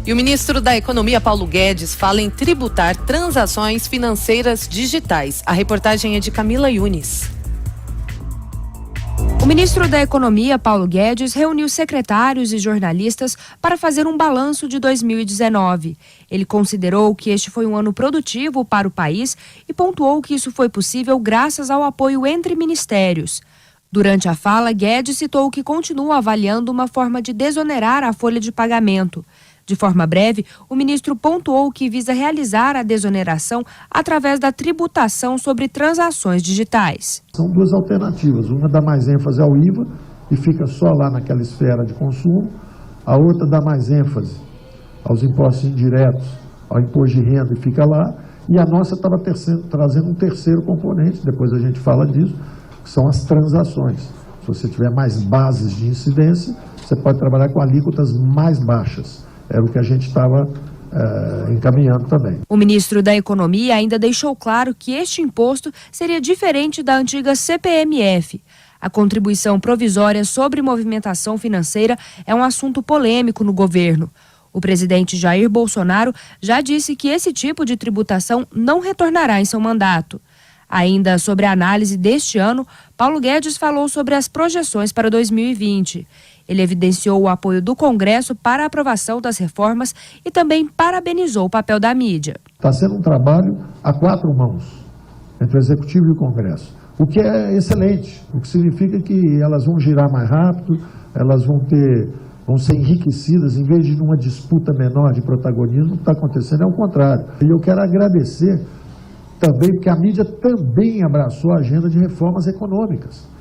E o ministro da Economia, Paulo Guedes, fala em tributar transações financeiras digitais. A reportagem é de Camila Yunes. O ministro da Economia, Paulo Guedes, reuniu secretários e jornalistas para fazer um balanço de 2019. Ele considerou que este foi um ano produtivo para o país e pontuou que isso foi possível graças ao apoio entre ministérios. Durante a fala, Guedes citou que continua avaliando uma forma de desonerar a folha de pagamento. De forma breve, o ministro pontuou que visa realizar a desoneração através da tributação sobre transações digitais. São duas alternativas. Uma dá mais ênfase ao IVA e fica só lá naquela esfera de consumo. A outra dá mais ênfase aos impostos indiretos, ao imposto de renda e fica lá. E a nossa estava trazendo um terceiro componente, depois a gente fala disso, que são as transações. Se você tiver mais bases de incidência, você pode trabalhar com alíquotas mais baixas. Era o que a gente estava encaminhando também. O ministro da Economia ainda deixou claro que este imposto seria diferente da antiga CPMF. A contribuição provisória sobre movimentação financeira é um assunto polêmico no governo. O presidente Jair Bolsonaro já disse que esse tipo de tributação não retornará em seu mandato. Ainda sobre a análise deste ano, Paulo Guedes falou sobre as projeções para 2020. Ele evidenciou o apoio do Congresso para a aprovação das reformas e também parabenizou o papel da mídia. Está sendo um trabalho a quatro mãos, entre o Executivo e o Congresso, o que é excelente, o que significa que elas vão girar mais rápido, elas vão ser enriquecidas, em vez de uma disputa menor de protagonismo. O que está acontecendo é o contrário. E eu quero agradecer também, porque a mídia também abraçou a agenda de reformas econômicas.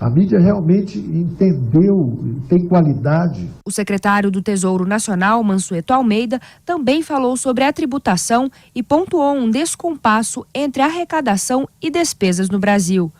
A mídia realmente entendeu, tem qualidade. O secretário do Tesouro Nacional, Mansueto Almeida, também falou sobre a tributação e pontuou um descompasso entre arrecadação e despesas no Brasil.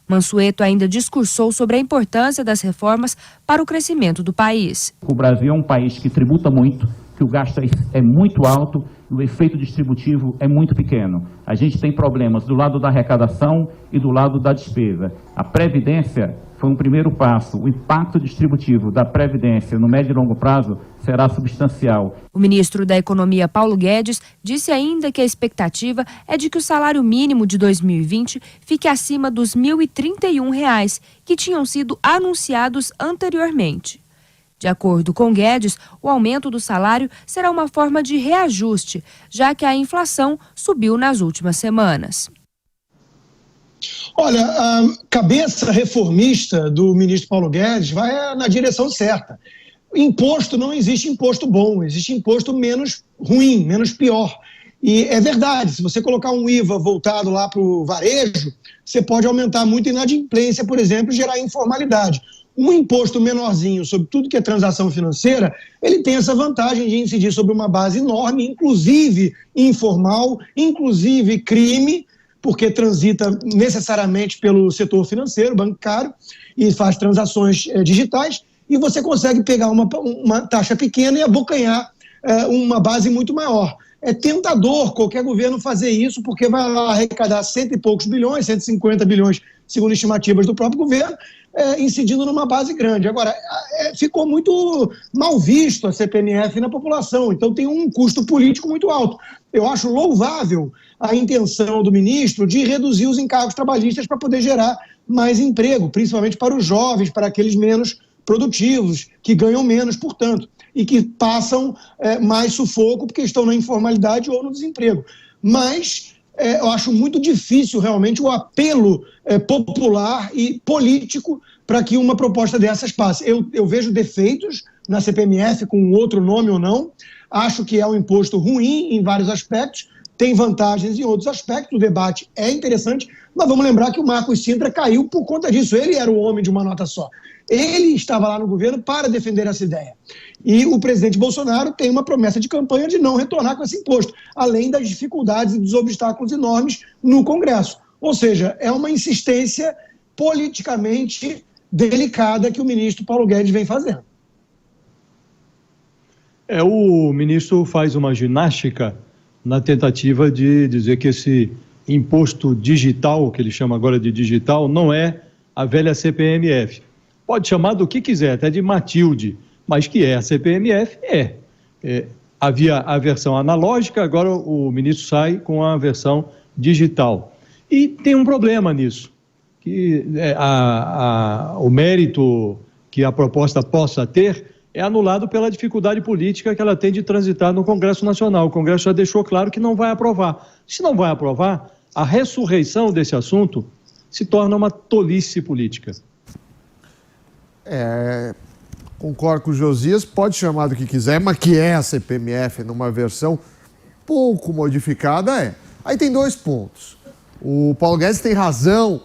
Mansueto ainda discursou sobre a importância das reformas para o crescimento do país. O Brasil é um país que tributa muito, que o gasto é muito alto e o efeito distributivo é muito pequeno. A gente tem problemas do lado da arrecadação e do lado da despesa. A Previdência foi um primeiro passo. O impacto distributivo da Previdência no médio e longo prazo será substancial. O ministro da Economia, Paulo Guedes, disse ainda que a expectativa é de que o salário mínimo de 2020 fique acima dos R$ 1.031, que tinham sido anunciados anteriormente. De acordo com Guedes, o aumento do salário será uma forma de reajuste, já que a inflação subiu nas últimas semanas. Olha, a cabeça reformista do ministro Paulo Guedes vai na direção certa. Imposto, não existe imposto bom, existe imposto menos ruim, menos pior. E é verdade, se você colocar um IVA voltado lá para o varejo, você pode aumentar muito a inadimplência, por exemplo, e gerar informalidade. Um imposto menorzinho sobre tudo que é transação financeira, ele tem essa vantagem de incidir sobre uma base enorme, inclusive informal, inclusive crime, porque transita necessariamente pelo setor financeiro, bancário, e faz transações digitais, e você consegue pegar uma taxa pequena e abocanhar uma base muito maior. É tentador qualquer governo fazer isso, porque vai lá arrecadar 100 e poucos bilhões, 150 bilhões, segundo estimativas do próprio governo, incidindo numa base grande. Agora, ficou muito mal visto a CPMF na população, então tem um custo político muito alto. Eu acho louvável a intenção do ministro de reduzir os encargos trabalhistas para poder gerar mais emprego, principalmente para os jovens, para aqueles menos produtivos, que ganham menos, portanto, e que passam mais sufoco porque estão na informalidade ou no desemprego. Mas eu acho muito difícil realmente o apelo popular e político para que uma proposta dessas passe. Eu vejo defeitos na CPMF, com outro nome ou não, acho que é um imposto ruim em vários aspectos, tem vantagens em outros aspectos, o debate é interessante, mas vamos lembrar que o Marcos Sintra caiu por conta disso, ele era o homem de uma nota só. Ele estava lá no governo para defender essa ideia. E o presidente Bolsonaro tem uma promessa de campanha de não retornar com esse imposto, além das dificuldades e dos obstáculos enormes no Congresso. Ou seja, é uma insistência politicamente delicada que o ministro Paulo Guedes vem fazendo. O ministro faz uma ginástica na tentativa de dizer que esse imposto digital, que ele chama agora de digital, não é a velha CPMF. Pode chamar do que quiser, até de Matilde, mas que é a CPMF, havia a versão analógica, agora o ministro sai com a versão digital. E tem um problema nisso, que o mérito que a proposta possa ter é anulado pela dificuldade política que ela tem de transitar no Congresso Nacional. O Congresso já deixou claro que não vai aprovar. Se não vai aprovar, a ressurreição desse assunto se torna uma tolice política. Concordo com o Josias, pode chamar do que quiser, mas que é a CPMF numa versão pouco modificada, Aí tem 2 pontos. O Paulo Guedes tem razão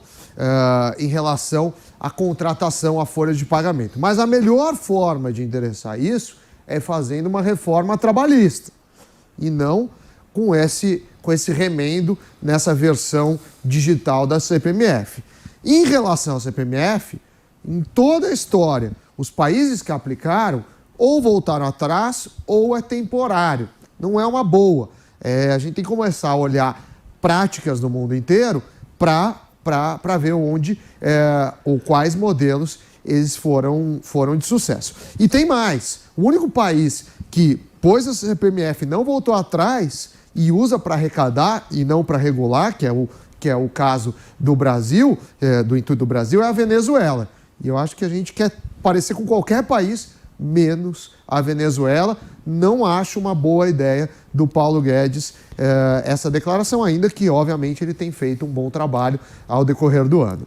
em relação à contratação, à folha de pagamento. Mas a melhor forma de endereçar isso é fazendo uma reforma trabalhista e não com esse remendo nessa versão digital da CPMF. Em relação à CPMF, em toda a história, os países que aplicaram ou voltaram atrás ou é temporário. Não é uma boa. A gente tem que começar a olhar práticas do mundo inteiro para ver onde ou quais modelos eles foram de sucesso. E tem mais. O único país que pôs a CPMF, não voltou atrás e usa para arrecadar e não para regular, que é o caso do Brasil, do intuito do Brasil, é a Venezuela. E eu acho que a gente quer parecer com qualquer país, menos a Venezuela. Não acho uma boa ideia do Paulo Guedes essa declaração, ainda que, obviamente, ele tem feito um bom trabalho ao decorrer do ano.